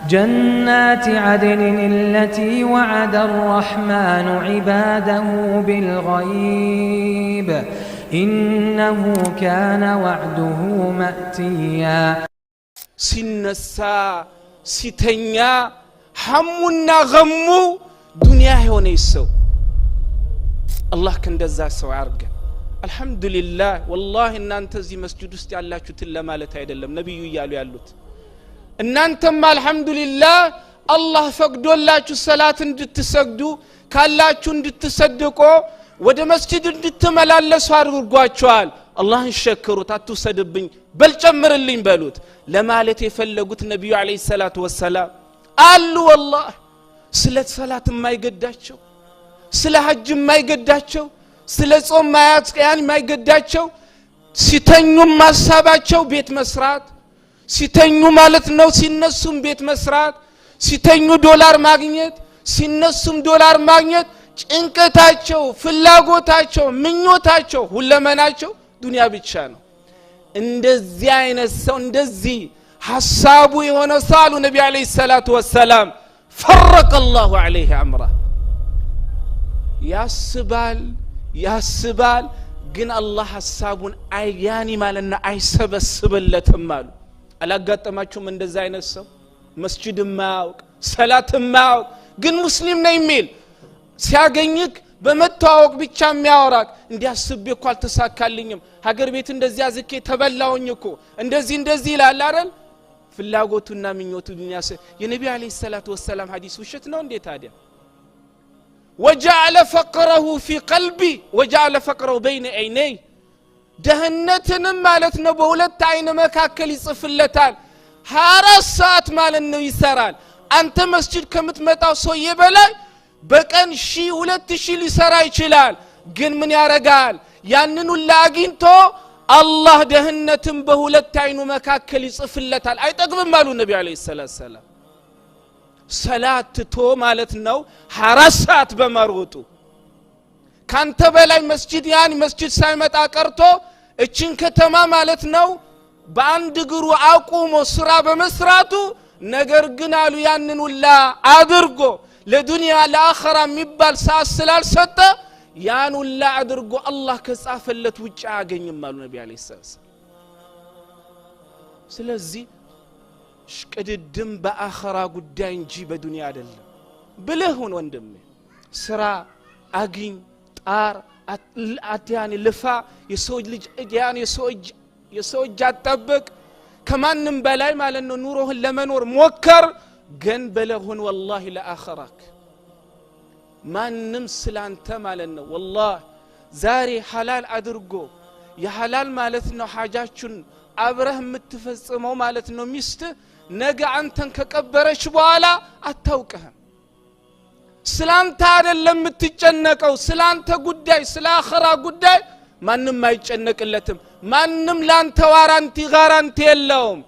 جنات عدن التي وعد الرحمن عباده بالغيب إنه كان وعده مأتيا سنسا ستنيا حمونا غمو دنيا هون يسو الله كان دزا سو عرقا الحمد لله والله ان انت زي مسجد است ያላችሁ ለማለት አይደለም ነብዩ ይያሉ ያሉት እናንተም አልহামዱሊላህ አላህ ፈቅዶላችሁ ሰላት እንድትሰግዱ ካላችሁ እንድትሰድቁ ወደ መስጂድ እንድትመላለሱ አድርጓቸዋል አላህን ሸክሩት አትሰድብኝ በልጨምርልኝ በሉት ለማለት የፈለጉት ነብዩ አለይሂ ሰላቱ ወሰለም አሉ والله ስለ ሰላት የማይገዳቸው ስለ ሐጅ የማይገዳቸው ስለ ጾም ማያስቀያን የማይገዳቸው ሲተኙም ማሳባቸው ቤት መስራት ሲተኙ ማለት ነው ሲነሱም ቤት መስራት ሲተኙ ዶላር ማግኘት ሲነሱም ዶላር ማግኘት ጭንቀታቸው ፍላጎታቸው ምኞታቸው ሁለመናቸው ዱንያ ብቻ ነው እንደዚህ አይነት ሰው እንደዚህ ሐሳቡ የሆነ ሳሉ ነብዩ አለይሂ ሰላቱ ወሰለም فرق الله عليه امره ያስባል ግን አላህ ሐሳቡን አይያኒ ማለና አይሰበስብለትም አሉ አላጋጠማችሁም እንደዛ አይነት ሰው መስጂድ ማያውቅ ሰላት ማያውቅ ግን ሙስሊም ነኝ የሚል ሲያገኝክ በመታወቅ ብቻ የሚያወራክ እንዲያስብ እኮ አልተሳካልኝም ሀገር ቤት እንደዚህ አዝኬ ተበላውኝ እኮ እንደዚህ ይላል አይደል ፍላጎቱና ምኞቱ ዱንያስ የነብዩ አለይሂ ሰላቱ ወሰለም ሐዲስ ውሸት ነው እንዴ ታዲያ وجعل فقره في قلبي وجعل فقره بين عيني دهنتن ማለት ነው በሁለት አይነ መካከል ይጽፍለታል 24 ሰዓት ማለት ነው ይሰራል አንተ መስጂድ ከምትመጣው ሰው ይበላይ በቀን 2000 ሊሰራ ይችላል ግን ምን ያረጋል ያንኑ ላግኝቶ አላህ ደህነትን በሁለት አይኑ መካከል ይጽፍለታል አይጠግብም አሉ ነብዩ አለይሂ ሰላም ሰላት ቶ ማለት ነው 24 ሰዓት በመሮጡ ካንተ በላይ መስጂድ ሳይመጣ ቀርቶ እቺን ከተማ ማለት ነው በአንድ እግሩ አቁሞ ስራ በመስራቱ ነገር ግን አሉ ያንን ሁላ አድርጎ ለዱንያ ለአኺራ የሚባል ሰዓት ስላልሰጠ ያን ሁላ አድርጎ አላህ ከጻፈለት ውጭ አያገኝም አሉ ነብዩ አለይሂ ሰላም ስለዚህ ሽቅድድም በአኺራ ጉዳይ እንጂ በዱንያ አይደለም ብለሁን ወንድሜ ስራ አግኝ ጣር አትያኒ ልፋ የሰው ልጅ ያን የሰው እጅ አጠብቅ ከማንም በላይ ማለት ነው ኑሮህን ለመኖር ሞከር ግን በለሁን والله ለአኺራክ ማንም ስላንተ ማለት ነው والله ዛሬ ሐላል አድርጎ የሐላል ማለት ነው ሐጃችን አብረህ የምትፈጽመው ማለት ነው ሚስት ነገ አንተን ከቀበረች በኋላ አታውቅህም ስላንተ አይደለም የምትጨነቀው ስላንተ ጉዳይ ስላኺራ ጉዳይ ማንም አይጨነቅለትም ማንም ላንተ ጋራንቲ የለውም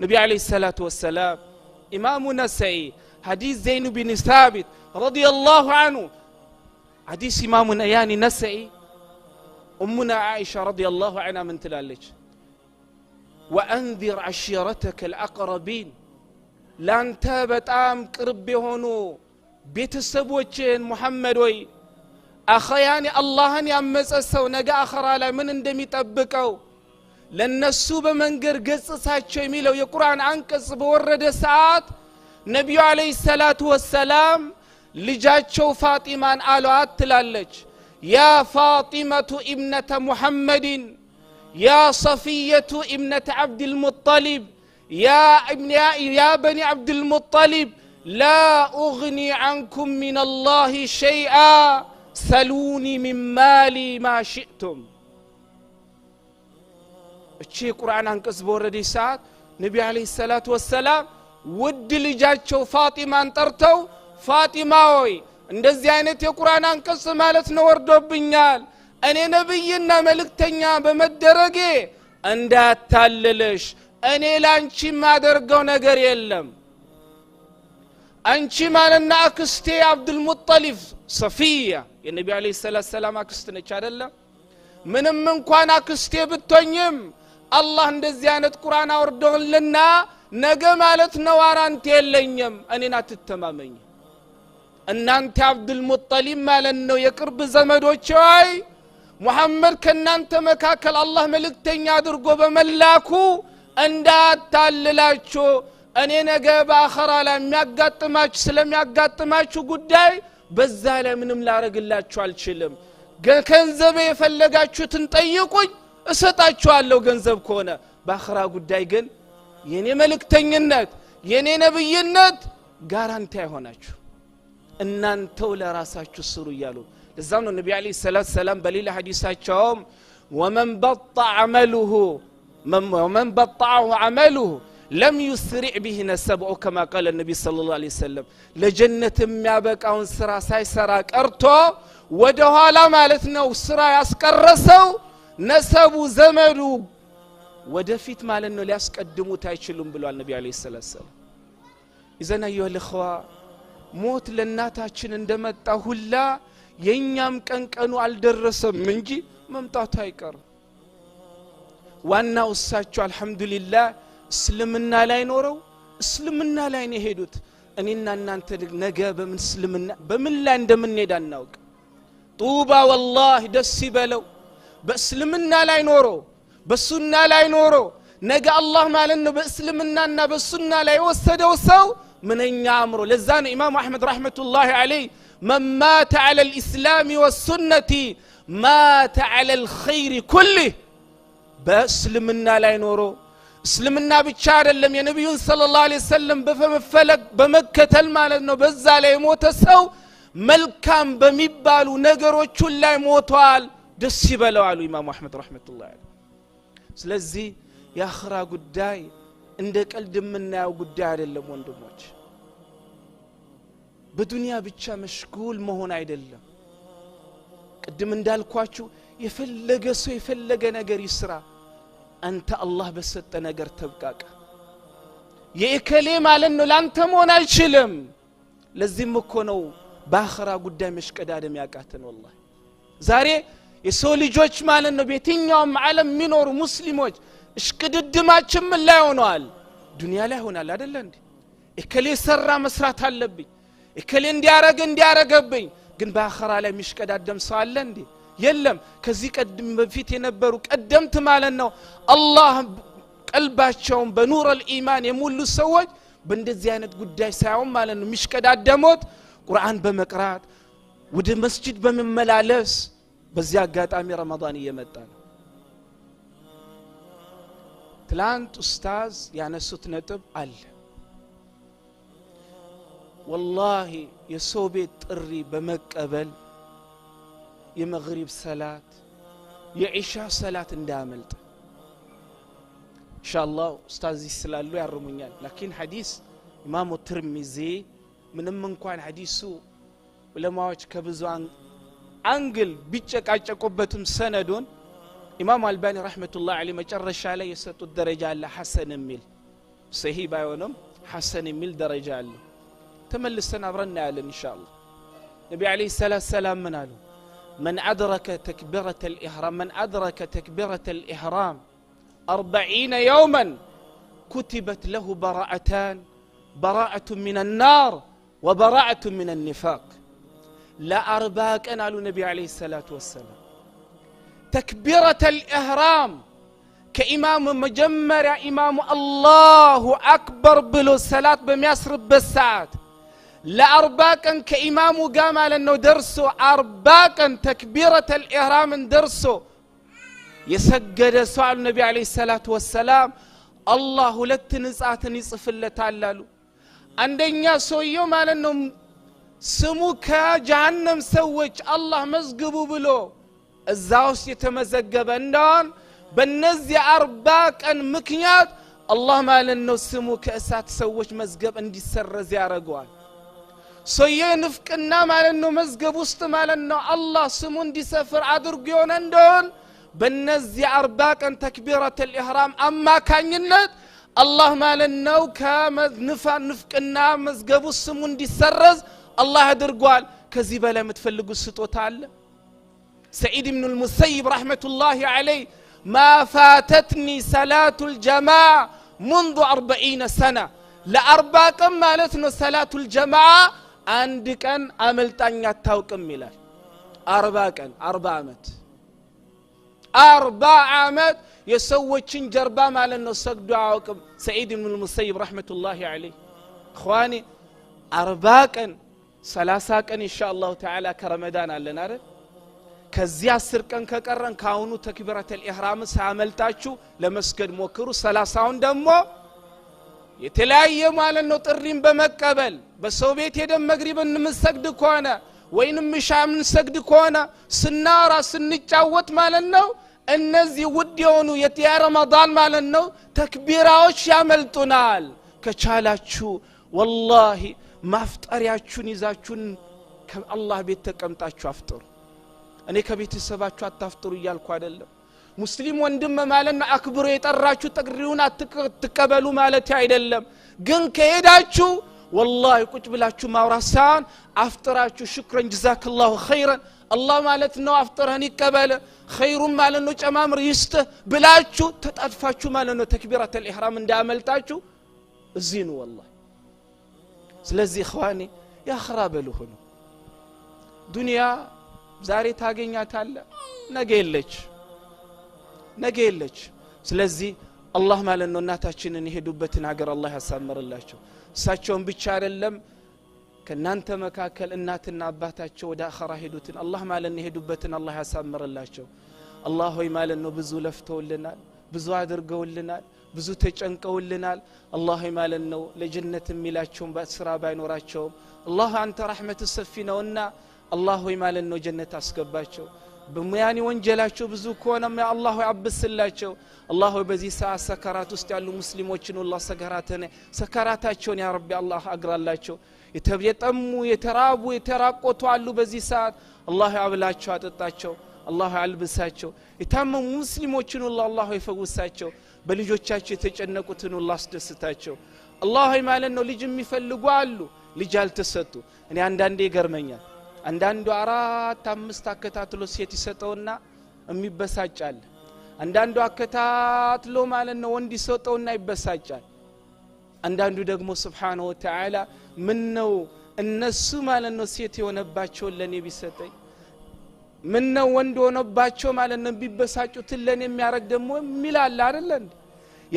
ነብዩ አለይሂ ሰላቱ ወሰለም ኢማሙ ነሰኢ ሐዲስ ዘይኑ ቢን ሳቢት ረዲየላሁ ዐንሁ ሐዲስ ኢማሙ ያኒ ነሰኢ ኡሙና አይሻ ረዲየላሁ ዐንሃ ምን ትላለች وأنذر عشيرتك الأقربين لانت بتام قرب يهونو ቤተሰቦችን ሙሐመድ ወይ አኺያኒ አላህን ያመፀሰው ነገ አኺራ ላይ ምን እንደሚጠብቀው ለነሱ በመንገር ገጽሳቸው የሚለው የቁርአን አንቀጽ በወረደ ሰዓት ነብዩ አለይሂ ሰላቱ ወሰለም ልጃቸው ፋጢማን አሏት ትላለች ያ ፋጢማቱ ኢብነተ ሙሐመድን يا صفية ابنة عبد المطلب يا بني عبد المطلب لا أغني عنكم من الله شيئا سلوني من مالي ما شئتم الشيء قرآن عنكس بوردي ساعت نبي عليه الصلاة والسلام ود لجاتشو فاطمة انترتو فاطمة وي እንደዚህ አይነት የቁርአን አንቀጽ ማለት ነው ወርዶብኛል እኔ ነብይና መልእክተኛ በመደረጌ እንዳታለለሽ እኔ ላንቺ ማደርገው ነገር የለም አንቺ ማለና አክስቴ አብዱል ሙጠሊብ ሶፊያ የነብዩ አለይሂ ሰላም አክስት ነች አይደለም ምንም እንኳን አክስቴ ብትሆኝም አላህ እንደዚህ አይነት ቁርአን አወርዶልና ነገ ማለት ነው ዋራንቲ የለኝም እኔን አትተማመኝ እናንተ አብዱል ሙጠሊብ ማለት ነው የቅርብ ዘመዶች ወይ ሙሐመድ ከናንተ መካከል አላህ መልእክተኛ አድርጎ በመላኩ እንዳታልላችሁ እኔ ነገ በአኺራ ላይ የሚያጋጥማችሁ ስለሚያጋጥማችሁ ጉዳይ በዛ ላይ ምንም ላረግላችሁ አልችልም ገንዘብ የፈለጋችሁትን ጠይቁኝ እሰጣችኋለሁ ገንዘብ ከሆነ በአኺራ ጉዳይ ግን የኔ መልእክተኝነት የኔ ነብይነት ጋራንቲ አይሆናችሁ እናንተው ለራሳችሁ ስሩ ይያሉ ለዛም ነው ነብዩ አለይሂ ሰላቱ ሰላም በሌላ ሐዲሳቸውም ومن بطأ عمله لم يسرع به نسبه كما قال النبي صلى الله عليه وسلم لجنة የሚያበቃውን ስራ ሳይሰራ ቀርቶ ወደ ኋላ ማለት ነው ስራ ያስቀረሰው ነሰቡ ዘመዱ ወደፊት ማለት ነው ሊያስቀድሙት አይችሉም ብሏል ነብዩ አለይሂ ሰላቱ ሰላም إذن أيها الإخوة ሞት ለናታችን እንደመጣ ሁላ የኛም ቀንቀኑ አልደረሰም እንጂ መምጣቱ አይቀር ዋናው እሳቸው አልহামዱሊላህ እስልምና ላይ ኖረው እስልምና ላይ ነው ሄዱት እኔና እናንተ ነገ በምን ላይ እንደምንሄድ አናውቅ ጡባ والله ደስ ይበለው በእስልምና ላይ ኖሮ በሱና ላይ ኖሮ ነገ አላህ ማለት ነው በእስልምናና በሱና ላይ ወሰደው ሰው منኛ አምሮ ለዛ ነው ኢማም አህመድ ረህመቱላሂ ዐለይሂ من مات على الإسلام والسنة مات على الخير كله باسلمنا لا ينورو اسلمنا ብቻ አይደለም የነብዩን ሰለላሁ ዐለይሂ ወሰለም በመፈለግ በመከተል ማለት ነው በዛ ላይ ሞተ ሰው መልካም በሚባሉ ነገሮች ላይ ሞቷል ደስ ይበለው አሉ ኢማም አህመድ ረህመቱላሂ ዐለይሂ ስለዚህ የአኺራ ጉዳይ እንደ ቀልድ የምናየው ጉዳይ አይደለም ወንድሞች በዱንያ ብቻ መሽጉል መሆን አይደለም ቅድም እንዳልኳችሁ የፈለገ ሰው የፈለገ ነገር ይስራ አንተ አላህ በሰጠ ነገር ተብቃቃ የእከሌ ማለት ነው ላንተ መሆን አይችልም ለዚህም እኮ ነው በአኺራ ጉዳይ መሽቀዳደም ያቃተን والله ዛሬ የሰው ልጆች ማለት ነው በየትኛውም ዓለም የሚኖሩ ሙስሊሞች እሽቅድድማችን ምን ላይ ሆነዋል ዱንያ ላይ ሆናል አይደል እንዴ እከሌ ሰራ መስራት አለብኝ እከሌ እንዲያረገብኝ ግን በአኺራ ላይ የሚሽቀዳደም ሰው አለ እንዴ የለም ከዚህ ቀደም በፊት የነበሩ ቀደምት ማለት ነው አላህ ቀልባቸውን በኑር الإيمان የሙሉ ሰዎች በእንደዚህ አይነት ጉዳይ ሳይሆን ማለት ነው የሚሽቀዳደሙት ቁርአን በመቅራት ወደ መስጂድ በመመላለስ በዚህ አጋጣሚ ረመዳን እየመጣ ነው ትላንት ኡስታዝ ያነሱት ነጥብ አለ والله የሰው ቤት ጥሪ በመቀበል የመግሪብ ሰላት የኢሻ ሰላት እንዳመልጥ ኢንሻአላህ ኡስታዝ ይስላሉ ያርሙኛል لكن ሐዲስ ኢማሙ ትርሚዚ ምንም እንኳን ሐዲሱ ዑለማዎች ከብዙ አንግል ቢጨቃጨቁበትም ሰነዱን ኢማም አልባኒ ረህመቱላህ ዐለይሂ መጨረሻ ላይ የሰጡት ደረጃ አለ ሐሰን የሚል ሰሂህ ባይሆንም ሐሰን የሚል ደረጃ አለ ተመልሰን አብረና ያለን ኢንሻአላህ ነብዩ አለይሂ ሰላም ምን አሉ من أدرك تكبيرة الإحرام 40 يوما كتبت له براءتان براءة من النار وبراءة من النفاق لا أرباك أنا قالوا النبي عليه الصلاة والسلام تكبيرة الإحرام كإمام مجمر إمام الله أكبر بلو الصلاة بميسر بالساعات لا أرباكا كإمام قام على أنه درسوا أرباكا تكبيرة الإحرام درسوا يسجد سؤال النبي عليه الصلاة والسلام الله لتنزعت نصف اللي تعللوا عندنا سويو على أنه سموك جهنم سويش الله مزقبوا بلو الزاوس يتمزقب عندهم بالنزي أرباكا مكنيات الله ما لأنه سموك أسات سويش مزقب عندي سر زيارة قوان سويه نفكنا مالنو مزقب وسط مالنو الله سمون دي سفر عدر قيون اندون بالنزي أرباكا تكبيرة الإحرام أما كان ينت الله مالنو نفكنا مزقب وسمون دي سرز الله عدر قوال كذبا لا متفلقوا السطوة تعالى سعيد بن المسيب رحمة الله عليه ما فاتتني صلاة الجماعة منذ 40 سنة ل40 ቀን ማለት ነው ሰላቱል ጀማዓ አንድ ቀን አመልጣኛ አታውቅም ይላል 40 ቀን 40 ዓመት የሰዎችን ጀርባ ማለት ነው ሰግዶ አያውቅም ሰዒድ ኢብኑ ሙሰይብ ረህመቱላሂ ዐለይሂ እخواني 40 ቀን 30 ቀን ኢንሻአላሁ ተዓላ ከረመዳን አለን አይደል ከዚህ 10 ቀን ከቀረን ካሁኑ ተክቢረተል ኢህራም ሳመልጣችሁ ለመስገድ ሞክሩ 30ውን ደግሞ የተለያየ ማለት ነው ጥሪን በመቀበል በሰው ቤት ሄደን መግሪብን እንሰግድ ከሆነ ወይንም ሻምን ሰግድ ከሆነ ስናራ ስንጫወት ማለት ነው እነዚህ ውድ የሆኑ የረመዳን ማለት ነው ተክቢራዎች ያመልጡናል ከቻላችሁ والله ማፍጠሪያችሁን ይዛችሁን ከአላህ ቤት ተቀምጣችሁ አፍጥሩ እኔ ከቤተሰባችሁ አታፍጥሩ ይያልኩ አይደለም ሙስሊም ወንድም ማለት ነው አክብሮ የጠራችሁ ጥሪውን አትቀበሉ ማለት አይደለም ግን ከሄዳችሁ والله ቁጭ ብላችሁ ማውራሳን አፍጥራችሁ ሽክረን ጀዛከላሁ ኸይራን አላህ ማለት ነው አፍጥረን ይቀበል ኸይሩን ማለት ነው ጨማምር ይስጥ ብላችሁ ተጣጥፋችሁ ማለት ነው ተክቢረተል ኢህራም እንዳመልጣችሁ እዚህ ነው والله ስለዚህ اخواني ያ خرابሉ ሆኖ ዱንያ ዛሬ ታገኛታለ ነገ የለች ስለዚህ አላህ ማለት ነው እናታችንን ይሄዱበትን ሀገር አላህ ያሳምርላቸው እሳቸውን ብቻ አይደለም ከናንተ መካከል እናትና አባታቸው ወደ አኺራ ሄዱትን አላህ ማለት ነው ይሄዱበትን አላህ ያሳምርላቸው አላህ ሆይ ማለት ነው ብዙ ለፍተውልናል ብዙ አድርገውልናል ብዙ ተጨንቀውልናል አላህ ሆይ ማለት ነው ለጀነት የሚላቸው በስራ ባይኖራቸው አላህ አንተ ረህመት ሰፊ ነውና አላህ ሆይ ማለት ነው ጀነት አስገባቸው በሙያኒ ወንጀላቸው ብዙ ከሆነ ያ አላህ ያብስላቸው አላህ ሆይ በዚህ ሰዓት ሰከራት ውስጥ ያሉ ሙስሊሞችን አላህ ሰከራታቸውን ያ ረቢ አላህ አግራላቸው የተበየጠሙ የተራቡ የተራቆቱ አሉ በዚህ ሰዓት አላህ ያብላቸው አጠጣቸው አላህ ያልብሳቸው የታመሙ ሙስሊሞችን አላህ ይፈውሳቸው በልጆቻቸው የተጨነቁትን አላህ አስደስታቸው አላህ ሆይ ማለት ነው ልጅ የሚፈልጉ አሉ ልጅ አልተሰጡ እኔ አንዳንዴ ይገርመኛል አንዳንዱ 4-5 አከታትሎ ሴት ይሰጠውና የሚበሳጫል አንዳንዱ አከታትሎ ማለት ነው ወንድ ይሰጠውና ይበሳጫል አንዳንዱ ደግሞ ሱብሃነሁ ወተዓላ ምን ነው እነሱ ማለት ነው ሴት የሆነባቸው ለኔ ቢሰጠኝ ምን ነው ወንድ ሆነባቸው ማለት ነው ቢበሳጩት ለኔ የሚያረግ ደግሞ ሚላል አይደል እንዴ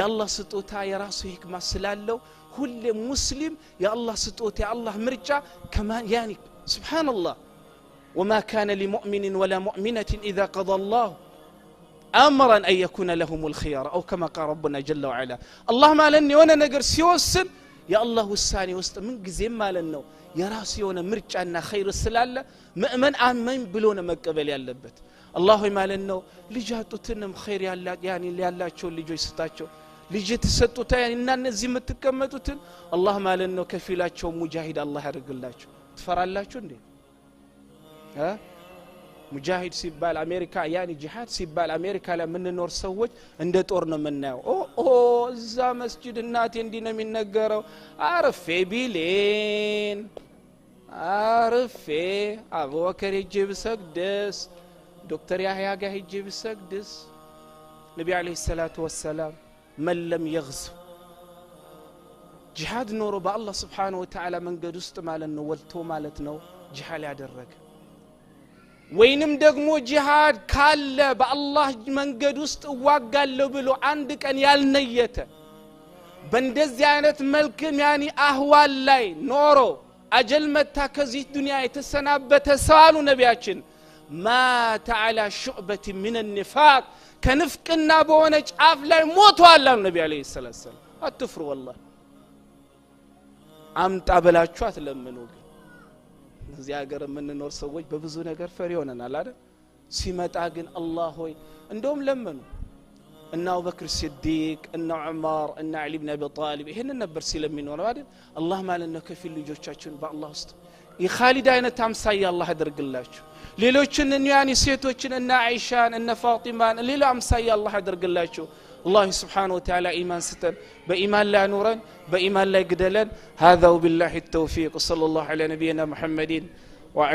ያላህ ስጦታ የራሱ ህክማ ስላለው ሁሉ ሙስሊም ያላህ ስጦታ ያላህ ምርጫ ከማን ያኒ سبحان الله وما كان لمؤمن ولا مؤمنة إذا قضى الله أمرا أن يكون لهم الخيار أو كما قال ربنا جل وعلا الله ما لن يونا نقر سيوسن يا الله الثاني وسط من قزيم ما لنو يا راسي يونا مرجعنا خير السلالة مؤمن آمين بلونا مقبل يالبت الله ما لنو لجاتو تنم خير يعني يالا شو اللي جو يستاتشو لجت ستوتا يعني ننزي متكمتوتن الله ما لنو كفيلاتشو مجاهد الله يرجلاچو تفراللاچو እንዴ ሙጃሂድ ሲባል አሜሪካ ያኒ ጂሃድ ሲባል አሜሪካ ላይ ምንኖር ሰዎች እንደ ጦር ነው የምናየው እዛ መስጂድ እናቴ እንዲ ነው የሚነገረው አርፌ ቢሌን አርፌ አቡበከር ሄጄ ብሰግድስ ዶክተር ያህያ ጋር ሄጄ ብሰግድስ ነብዩ አለይሂ ሰላቱ ወሰላም መለም ይغዝ ጂሃድ ኖሮ በአላህ Subhanahu Wa Ta'ala መንገድ ውስጥ ማለት ነው ወልቶ ማለት ነው ጂሃድ ያደረገ ወይንም ደግሞ ጂሃድ ካለ በአላህ መንገድ ውስጥ ዋጋለው ብሎ አንድ ቀን ያልነየተ በእንደዚህ አይነት መልክም ያኒ አህዋል ላይ ኖሮ አጀል መታ ከዚህ ዱንያ የተሰናበተ ሰዋሉ ነቢያችን ማተ على شعبة من النفاق ከንፍቅና በሆነ ጫፍ ላይ ሞቷል አሉ ነብዩ አለይሂ ሰላም አትፍሩ والله አምጣ በላችሁ አትለምኑ እዚህ ሀገር የምንኖር ሰዎች በብዙ ነገር ፈሪ ሆነናል አይደል ሲመጣ ግን አላህ ሆይ እንደውም ለምኑ እና አቡበክር ሲዲቅ እና ዑመር እና አሊ ኢብኑ አቢ ጣሊብ ይሄንን ነበር ሲለምኑው አይደል አላህ ማለት ነው ከፊል ልጆቻችን በአላህ ውስጥ የኻሊድ አይነት አምሳያ አላህ ያደርግላችሁ ሌሎችን ያኒ ሴቶችን እና አይሻን እና ፋጢማን ሌላ አምሳያ አላህ ያደርግላችሁ الله سبحانه وتعالى إيمان ستن بإيمان لا نورا بإيمان لا قدلن هذا وبالله التوفيق صلى الله على نبينا محمد وعلى